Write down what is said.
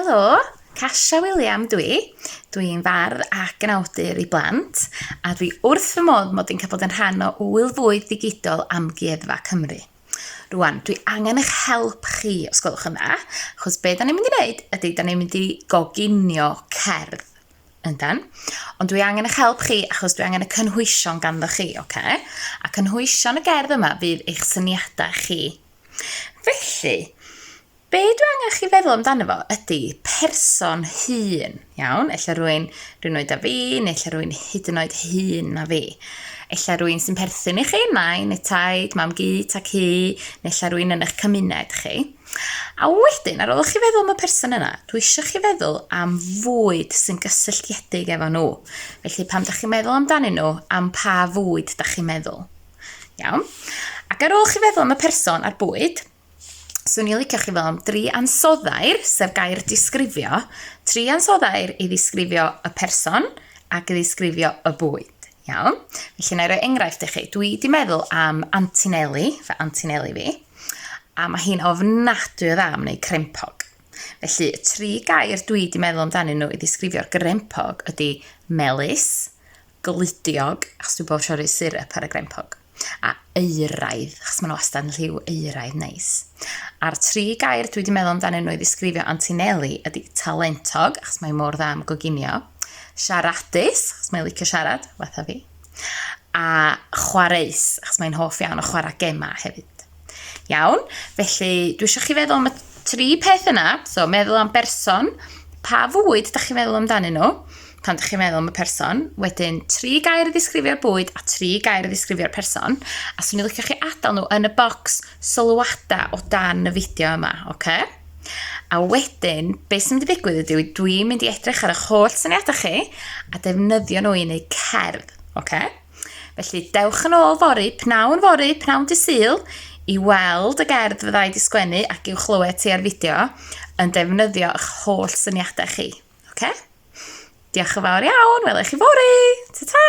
Helo, Kasia William dwi'n fardd ac yn awdur i blant, a dwi wrth fy modd mod i'n cael bod yn rhan o wyl fwyd ddigidol Amgueddfa Cymru. Rwan, dwi angen eich help chi, os gwelwch yn dda, achos be da ni'n mynd i wneud ydy da ni'n mynd i goginio cerdd. Yndan, ond dwi angen eich help chi achos dwi angen y cynhwysion ganddo chi, oce? A cynhwysion y gerdd yma fydd eich syniadau chi. Felly, be dwi angen chi feddwl amdano fo ydy person hŷn, iawn? Ella rwy'n oed â fi, neu ella rwy'n hyd yn oed hŷn na fi. Ella rwy'n sy'n perthyn i chi, nain neu taid, mam gyd ac hi, neu ella rwy'n yn eich cymuned chi. A wedyn, ar ôl chi feddwl am y person yna, dwi eisiau chi feddwl am fwyd sy'n gysylltiedig efo nhw. Felly pam da chi'n meddwl amdanyn nhw, am pa fwyd da chi'n meddwl. Iawn? Ac ar ôl chi feddwl am y person a'r bwyd, swn i'n licio chi fel am 3 ansoddair, sef gair disgrifio, 3 ansoddair i ddisgrifio y person ac i ddisgrifio y bwyd. Iawn? Felly na i roi enghraifft i chi. Dwi wedi meddwl am Antinelli, fe Antinelli fi, a mae hi'n ofnadwy o dda am wneud crempog. Felly, y 3 gair dwi wedi meddwl amdanyn nhw i ddisgrifio'r grempog ydy melys, gludiog, achos dwi'n bod siori syrup ar y grempog, a euraidd, achos maen nhw wastad yn lliw euraidd neis. A'r 3 gair dwi wedi meddwl amdanyn nhw i ddisgrifio Antinelli ydy talentog, achos mae mor dda am goginio, siaradus, achos mae'n licio siarad, fatha fi, a chwareus, achos mae'n hoff iawn o chwarae gema hefyd. Iawn, felly dwi eisiau chi feddwl am y 3 peth yna, so meddwl am berson, pa fwyd da chi'n meddwl amdanyn nhw, pan da chi'n meddwl am y person, wedyn 3 gair i ddisgrifio'r bwyd a 3 gair i ddisgrifio'r person, a swn i'n licio chi adael nhw yn y bocs sylwada o dan y fideo yma, oce? A wedyn, beth sy'n mynd i ddigwydd ydy, dwi'n mynd i edrych ar y holl syniadau chi a defnyddio nhw i wneud cerdd, oce? Felly, dewch yn ôl pnawn dy Sul, i weld y gerdd fydda i di sgwennu ac i'w chlywed ti ar fideo yn defnyddio eich holl syniadau chi. Oce? Diolch yn fawr iawn, welai chi fory! Ta-ta!